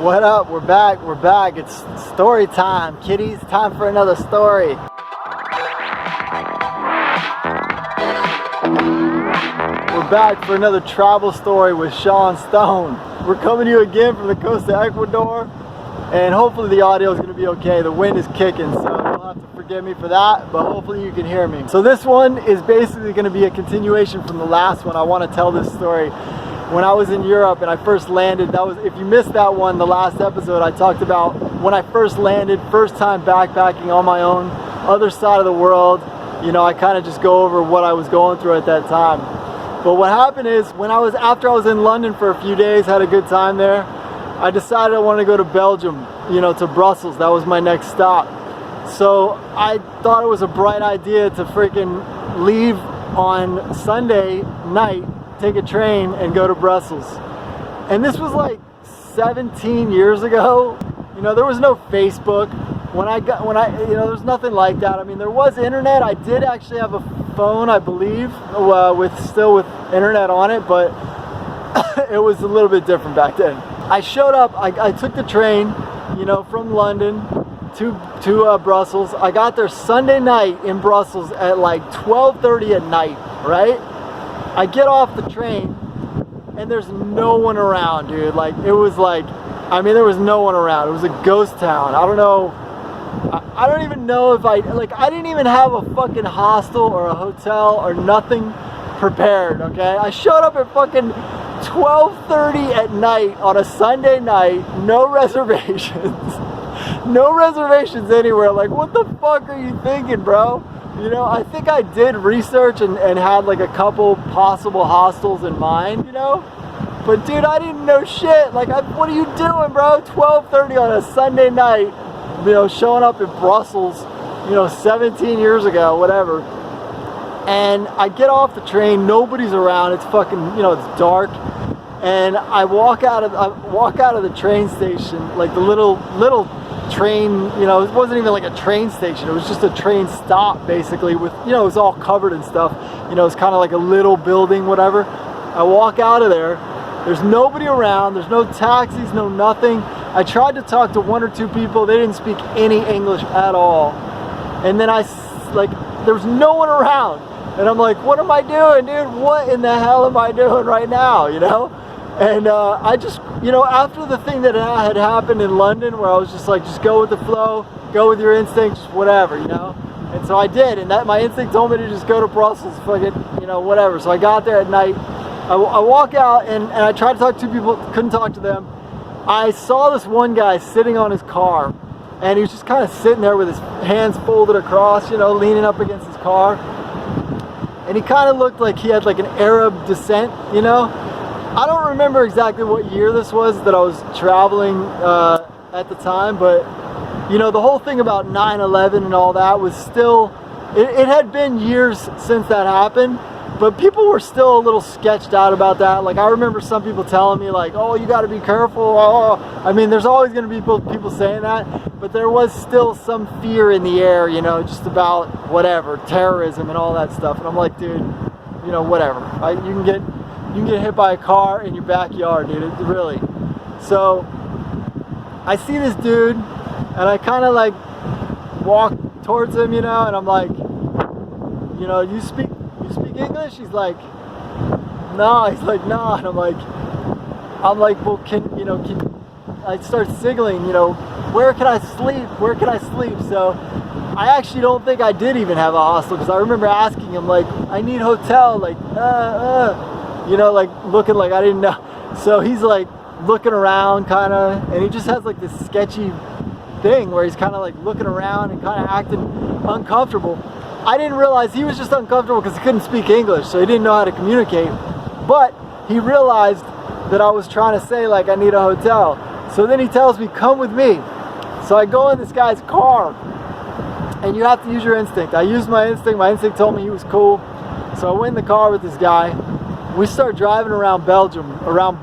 What up? We're back. It's story time, kiddies. Time for another story. We're back for another travel story with Sean Stone. We're coming to you again from the coast of Ecuador, and hopefully the audio is going to be okay. The wind is kicking, so you'll have to forgive me for that, but hopefully you can hear me. So this one is basically going to be a continuation from the last one. I want to tell this story. When I was in Europe and I first landed, that was, if you missed that one, the last episode, I talked about when I first landed, first time backpacking on my own, other side of the world. You know, I kind of just go over what I was going through at that time. But what happened is, after I was in London for a few days, had a good time there, I decided I wanted to go to Belgium, you know, to Brussels. That was my next stop. So I thought it was a bright idea to freaking leave on Sunday night, take a train and go to Brussels. And this was like 17 years ago. You know, there was no Facebook. You know, there's nothing like that. I mean, there was internet. I did actually have a phone, I believe, still with internet on it, but it was a little bit different back then. I showed up, I took the train, you know, from London to Brussels. I got there Sunday night in Brussels at like 12:30 at night, right? I get off the train and there's no one around, dude. Like, it was like, I mean, there was no one around. It was a ghost town. I don't know. I don't even know if I didn't even have a fucking hostel or a hotel or nothing prepared, okay? I showed up at fucking 12:30 at night on a Sunday night, no reservations. No reservations anywhere. Like, what the fuck are you thinking, bro? You know, I think I did research and had like a couple possible hostels in mind, you know? But dude, I didn't know shit. Like, what are you doing, bro? 12:30 on a Sunday night, you know, showing up in Brussels, you know, 17 years ago, whatever. And I get off the train, nobody's around. It's fucking, you know, it's dark. And I walk out of the train station, like the little train, you know, it wasn't even like a train station, it was just a train stop basically with, you know, it was all covered and stuff, you know, it's kind of like a little building, whatever. I walk out of there, there's nobody around, there's no taxis, no nothing. I tried to talk to one or two people, they didn't speak any English at all. And then there was no one around, and I'm like, what am I doing, dude? What in the hell am I doing right now, you know? And I just, you know, after the thing that had happened in London where I was just like, just go with the flow, go with your instincts, whatever, you know? And so I did, and that my instinct told me to just go to Brussels, fucking, you know, whatever. So I got there at night, I walk out, and I tried to talk to two people, couldn't talk to them. I saw this one guy sitting on his car, and he was just kind of sitting there with his hands folded across, you know, leaning up against his car. And he kind of looked like he had like an Arab descent, you know? I don't remember exactly what year this was that I was traveling at the time, but you know, the whole thing about 9/11 and all that was still, it had been years since that happened, but people were still a little sketched out about that. Like, I remember some people telling me like, oh, you got to be careful. Oh, I mean, there's always going to be people saying that, but there was still some fear in the air, you know, just about whatever, terrorism and all that stuff. And I'm like, dude, you know, whatever. You can get hit by a car in your backyard, dude, really. So I see this dude, and I kind of like walk towards him, you know, and I'm like, you know, you speak English? He's like, no. He's like, no. And I'm like, well, I start signaling, you know, where can I sleep? So I actually don't think I did even have a hostel, because I remember asking him, like, I need hotel, like, you know, like looking like I didn't know. So he's like looking around kind of, and he just has like this sketchy thing where he's kind of like looking around and kind of acting uncomfortable. I didn't realize he was just uncomfortable because he couldn't speak English, so he didn't know how to communicate. But he realized that I was trying to say like I need a hotel. So then he tells me, come with me. So I go in this guy's car, and you have to use your instinct. I used my instinct. My instinct told me he was cool. So I went in the car with this guy. We start driving around Belgium, around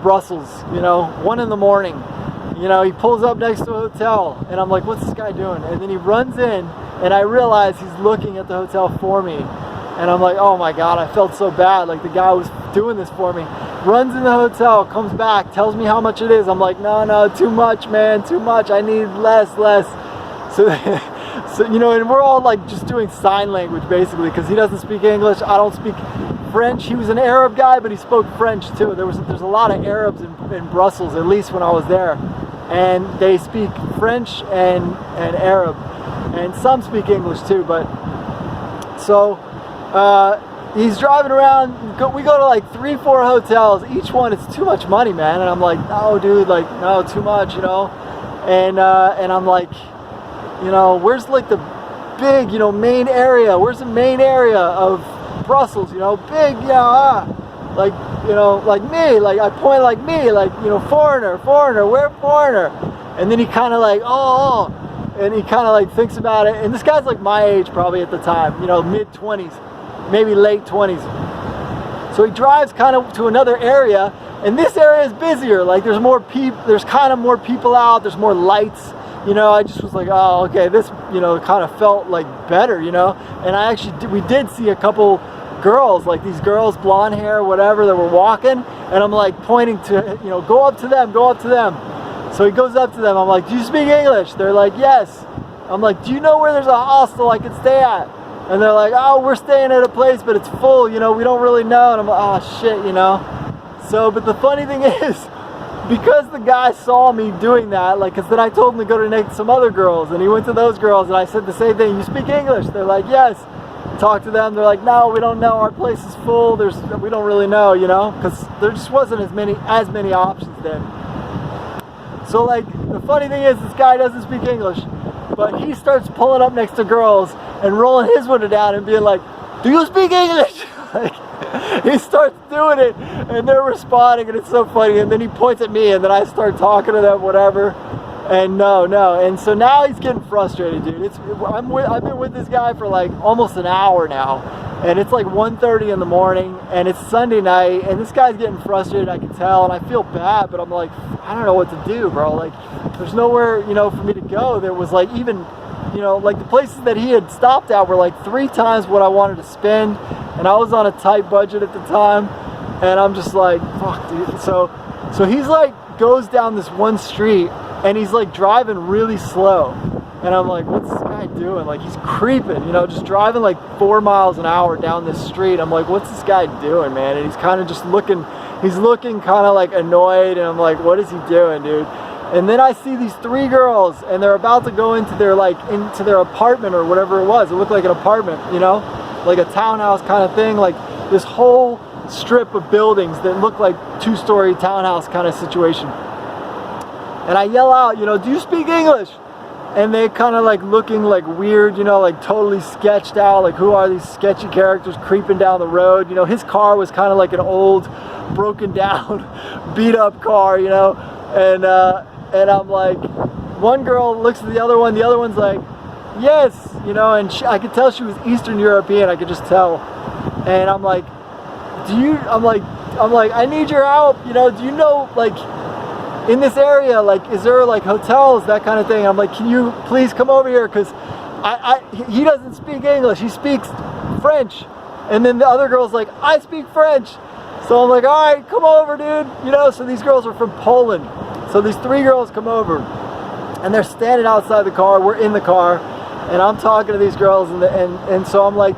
Brussels, you know, 1 in the morning. You know, he pulls up next to a hotel, and I'm like, what's this guy doing? And then he runs in, and I realize he's looking at the hotel for me. And I'm like, oh my God, I felt so bad. Like, the guy was doing this for me. runs in the hotel, comes back, tells me how much it is. I'm like, no, too much, man, too much. I need less. So, so you know, and we're all like just doing sign language basically, because he doesn't speak English. I don't speak French. He was an Arab guy, but he spoke French too. There's a lot of Arabs in Brussels, at least when I was there, and they speak French and Arab, and some speak English too. But so he's driving around. We go to like 3-4 hotels. Each one, it's too much money, man. And I'm like, no, dude, like, no, too much, you know. And I'm like, you know, where's like the big, you know, main area? Where's the main area of Brussels? You know, big, like, you know, like me. Like I point like me, like, you know, foreigner, where foreigner? And then he kind of like, oh, and he kind of like thinks about it. And this guy's like my age probably at the time, you know, mid-20s, maybe late 20s. So he drives kind of to another area, and this area is busier. Like there's more people, there's kind of more people out, there's more lights. You know, I just was like, oh, okay, this, you know, kind of felt like better, you know. And I actually we did see a couple girls, like these girls, blonde hair, whatever, that were walking, and I'm like pointing to, you know, go up to them. So he goes up to them. I'm like, do you speak English? They're like, yes. I'm like, do you know where there's a hostel I could stay at? And they're like, oh, we're staying at a place, but it's full, you know, we don't really know. And I'm like, oh shit, you know. So, but the funny thing is, because the guy saw me doing that, like, because then I told him to go to some other girls, and he went to those girls, and I said the same thing, you speak English? They're like, yes. Talk to them, they're like, no, we don't know, our place is full, we don't really know, you know, because there just wasn't as many options then. So like, the funny thing is, this guy doesn't speak English, but he starts pulling up next to girls and rolling his window down and being like, do you speak English? Like, he starts doing it, and they're responding, and it's so funny. And then he points at me, and then I start talking to them, whatever. And no, and so now he's getting frustrated, dude. I've been with this guy for like almost an hour now, and it's like 1:30 in the morning, and it's Sunday night, and this guy's getting frustrated. I can tell, and I feel bad, but I'm like, I don't know what to do, bro. Like, there's nowhere, you know, for me to go. There was like even, you know, like the places that he had stopped at were like 3 times what I wanted to spend. And I was on a tight budget at the time, and I'm just like, fuck, dude. So he's like, goes down this one street, and he's like driving really slow. And I'm like, what's this guy doing? Like, he's creeping, you know, just driving like 4 miles an hour down this street. I'm like, what's this guy doing, man? And he's kind of just looking, kind of like annoyed, and I'm like, what is he doing, dude? And then I see these 3 girls, and they're about to go into their apartment or whatever it was. It looked like an apartment, you know, like a townhouse kind of thing, like this whole strip of buildings that look like 2-story townhouse kind of situation. And I yell out, you know, do you speak English? And they kind of like looking like weird, you know, like totally sketched out, like who are these sketchy characters creeping down the road? You know, his car was kind of like an old, broken down, beat up car, you know. And I'm like, one girl looks at the other one's like, yes, you know, and I could tell she was Eastern European, I could just tell. And I'm like, I'm like, I need your help, you know, do you know, like, in this area, like, is there like hotels, that kind of thing? I'm like, can you please come over here, because he doesn't speak English, he speaks French. And then the other girl's like, I speak French. So I'm like, all right, come over, dude, you know. So these girls are from Poland. So these 3 girls come over, and they're standing outside the car. We're in the car, and I'm talking to these girls, and so I'm like,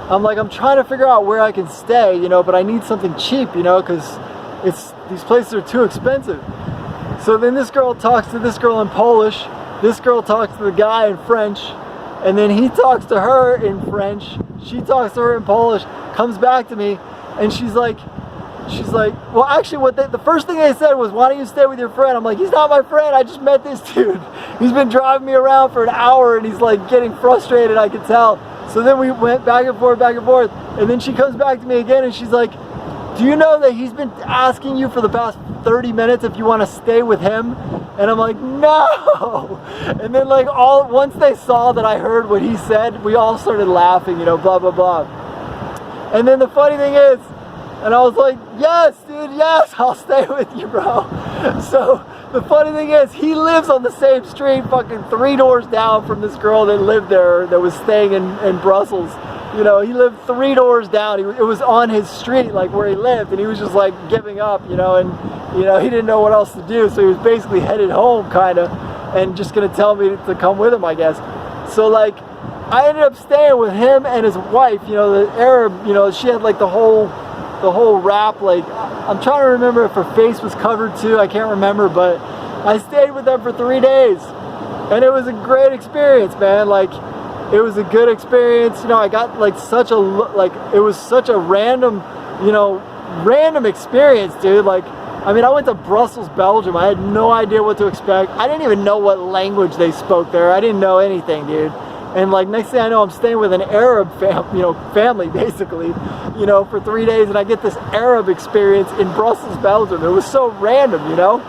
I'm trying to figure out where I can stay, you know, but I need something cheap, you know, because these places are too expensive. So then this girl talks to this girl in Polish, this girl talks to the guy in French, and then he talks to her in French, she talks to her in Polish, comes back to me, and she's like, well, actually, the first thing they said was, why don't you stay with your friend? I'm like, he's not my friend, I just met this dude. He's been driving me around for an hour, and he's like getting frustrated, I could tell. So then we went back and forth, and then she comes back to me again, and she's like, do you know that he's been asking you for the past 30 minutes if you want to stay with him? And I'm like, no. And then like once they saw that I heard what he said, we all started laughing, you know, blah, blah, blah. And then the funny thing is, and I was like, yes, dude, yes, I'll stay with you, bro. So the funny thing is, he lives on the same street, fucking 3 doors down from this girl that lived there, that was staying in Brussels. you know, he lived 3 doors down. It was on his street, like where he lived, and he was just like giving up, you know, and you know, he didn't know what else to do, so he was basically headed home, kind of, and just gonna tell me to come with him, I guess. So like, I ended up staying with him and his wife, you know, the Arab, you know, she had like the whole wrap, like, I'm trying to remember if her face was covered too, I can't remember, but I stayed with them for 3 days, and it was a great experience, man. Like, it was a good experience, you know. I got like such a, like, it was such a random, you know, random experience, dude. Like, I mean, I went to Brussels, Belgium. I had no idea what to expect. I didn't even know what language they spoke there. I didn't know anything, dude. And like, next thing I know, I'm staying with an Arab family, basically, you know, for 3 days, and I get this Arab experience in Brussels, Belgium. It was so random, you know.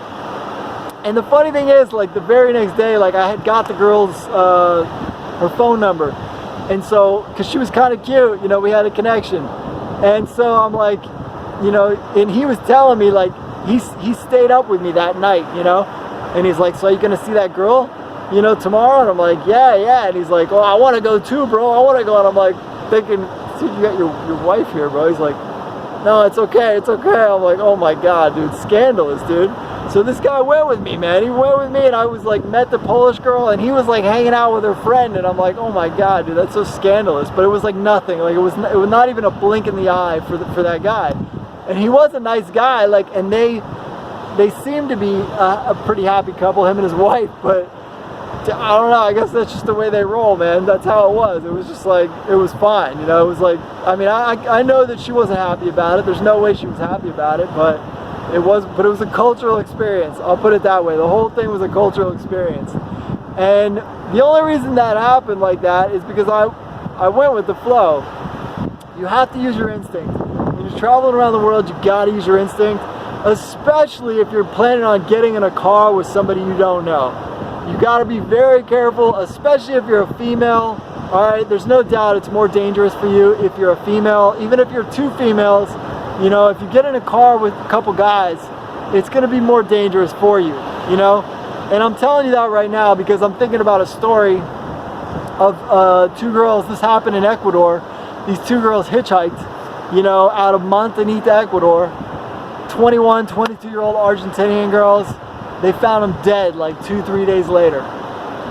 And the funny thing is, like, the very next day, like, I had got the girl's her phone number, and so, because she was kind of cute, you know, we had a connection, and so I'm like, you know, and he was telling me, like, he stayed up with me that night, you know, and he's like, so are you gonna see that girl, you know, tomorrow? And I'm like, yeah, and he's like, oh, I want to go too, bro, I want to go. And I'm like, thinking, dude, you got your wife here, bro. He's like, no, it's okay. I'm like, oh my god, dude, scandalous, dude. So this guy went with me, man. He went with me, and I was like, met the Polish girl, and he was like hanging out with her friend, and I'm like, oh my god, dude, that's so scandalous. But it was like nothing. Like, it was not even a blink in the eye for that guy. And he was a nice guy, like, and they seemed to be a pretty happy couple, him and his wife. But I don't know, I guess that's just the way they roll, man. That's how it was. It was just like, it was fine, you know. It was like, I mean, I know that she wasn't happy about it. There's no way she was happy about it, but it was a cultural experience. I'll put it that way. The whole thing was a cultural experience. And the only reason that happened like that is because I went with the flow. You have to use your instinct. When you're traveling around the world, you gotta use your instinct, especially if you're planning on getting in a car with somebody you don't know. You gotta be very careful, especially if you're a female. Alright, there's no doubt it's more dangerous for you if you're a female. Even if you're 2 females, you know, if you get in a car with a couple guys, it's going to be more dangerous for you, you know. And I'm telling you that right now because I'm thinking about a story of 2 girls. This happened in Ecuador. These 2 girls hitchhiked, you know, out of Montanita, Ecuador. 21, 22-year-old Argentinian girls. They found them dead like 2-3 days later,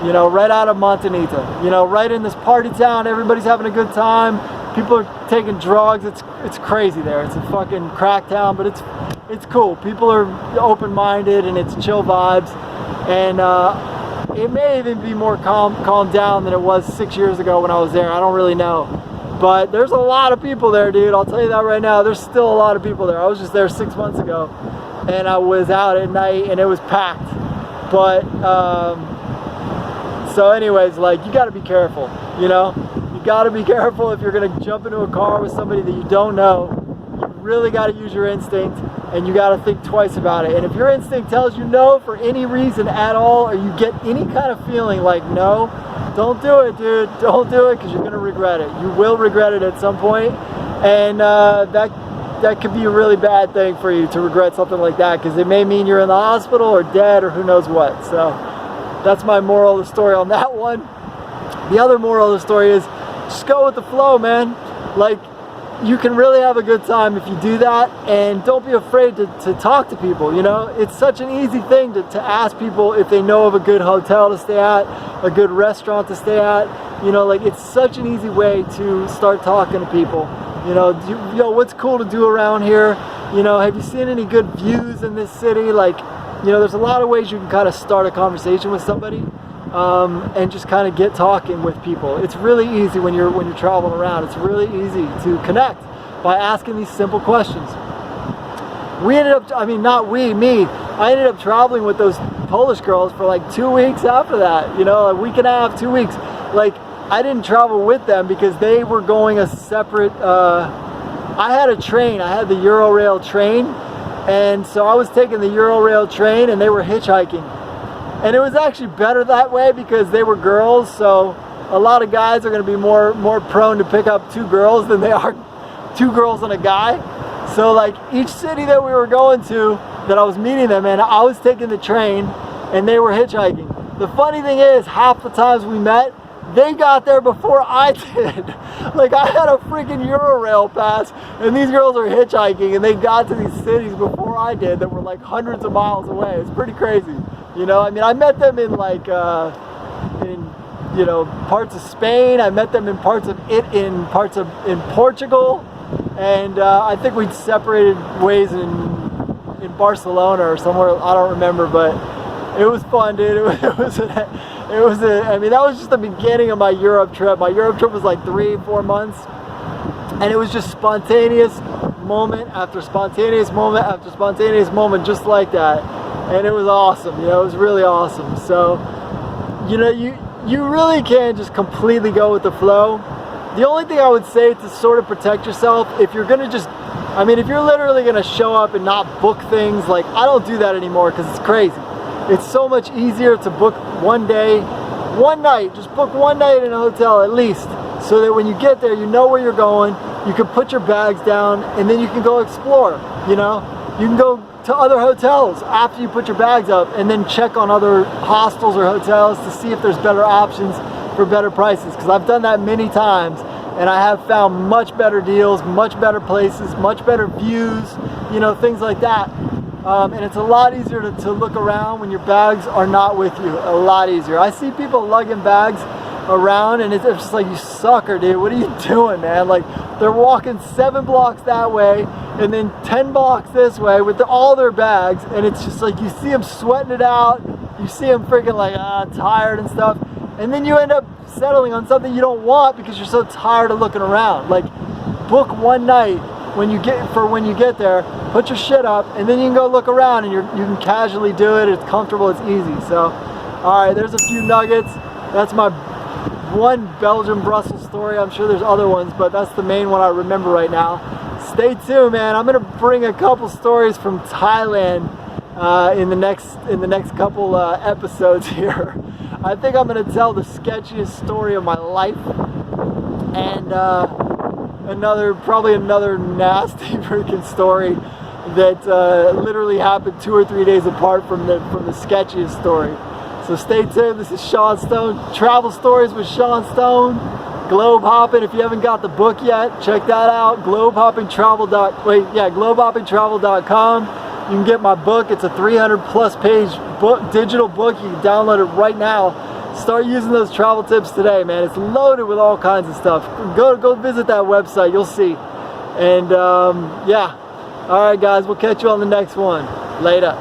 you know, right out of Montanita, you know, right in this party town. Everybody's having a good time. People are taking drugs. It's crazy there. It's a fucking crack town, but it's cool. People are open-minded, and it's chill vibes. And it may even be more calm down than it was 6 years ago when I was there. I don't really know. But there's a lot of people there, dude. I'll tell you that right now. There's still a lot of people there. I was just there 6 months ago, and I was out at night, and it was packed. But so anyways, like, you got to be careful, you know. You got to be careful if you're going to jump into a car with somebody that you don't know. You really got to use your instinct, and you got to think twice about it. And if your instinct tells you no for any reason at all, or you get any kind of feeling like no, don't do it, dude. Don't do it, because you're going to regret it. You will regret it at some point, and that could be a really bad thing for you to regret something like that, because it may mean you're in the hospital or dead or who knows what. So that's my moral of the story on that one. The other moral of the story is, just go with the flow, man. Like, you can really have a good time if you do that, and don't be afraid to talk to people, you know. It's such an easy thing to ask people if they know of a good hotel to stay at, a good restaurant to stay at, you know. Like, it's such an easy way to start talking to people, you know. What's cool to do around here, you know, have you seen any good views in this city? Like, you know, there's a lot of ways you can kind of start a conversation with somebody. And just kind of get talking with people. It's really easy when you're traveling around. It's really easy to connect by asking these simple questions. We ended up, I mean, not we, me. I ended up traveling with those Polish girls for like 2 weeks after that. You know, a week and a half, 2 weeks. Like, I didn't travel with them because they were going a separate. I had a train. I had the Eurorail train, and so I was taking the Eurorail train, and they were hitchhiking. And it was actually better that way because they were girls, so a lot of guys are going to be more prone to pick up 2 girls than they are 2 girls and a guy. So like, each city that we were going to, that I was meeting them in, I was taking the train and they were hitchhiking. The funny thing is, half the times we met, They got there before I did. Like, I had a freaking Eurorail pass, and these girls are hitchhiking, and they got to these cities before I did that were like hundreds of miles away. It's pretty crazy, you know. I mean, I met them in like you know, parts of Spain. I met them in parts of in Portugal, and I think we'd separated ways in Barcelona or somewhere. I don't remember, but it was fun, dude. I mean, that was just the beginning of my Europe trip. My Europe trip was like 3-4 months, and it was just spontaneous moment after spontaneous moment after spontaneous moment, just like that. And it was awesome, you know, it was really awesome. So, you know, you really can just completely go with the flow. The only thing I would say to sort of protect yourself, if you're gonna just, I mean, if you're literally gonna show up and not book things, like, I don't do that anymore because it's crazy. It's so much easier to book one day, one night, just book one night in a hotel at least, so that when you get there, you know where you're going, you can put your bags down, and then you can go explore, you know? You can go to other hotels after you put your bags up, and then check on other hostels or hotels to see if there's better options for better prices, because I've done that many times, and I have found much better deals, much better places, much better views, you know, things like that. And it's a lot easier to look around when your bags are not with you. A lot easier. I see people lugging bags around, and it's just like, you sucker, dude. What are you doing, man? Like, they're walking 7 blocks that way and then 10 blocks this way with all their bags, and it's just like, you see them sweating it out. You see them freaking like tired and stuff, and then you end up settling on something you don't want because you're so tired of looking around. Like, book one night when you get there, put your shit up, and then you can go look around, and you can casually do it. It's comfortable, it's easy. So, all right, there's a few nuggets. That's my one Belgium Brussels story. I'm sure there's other ones, but that's the main one I remember right now. Stay tuned, man. I'm gonna bring a couple stories from Thailand in the next couple episodes here. I think I'm gonna tell the sketchiest story of my life, and probably another nasty freaking story that literally happened 2 or 3 days apart from the sketchiest story. So stay tuned. This is Sean Stone, Travel Stories with Sean Stone. Globe hopping. If you haven't got the book yet, check that out. globehoppingtravel.com. You can get my book. It's a 300+ page book, digital book. You can download it right now. Start using those travel tips today, man. It's loaded with all kinds of stuff. Go visit that website. You'll see. And yeah. All right, guys. We'll catch you on the next one. Later.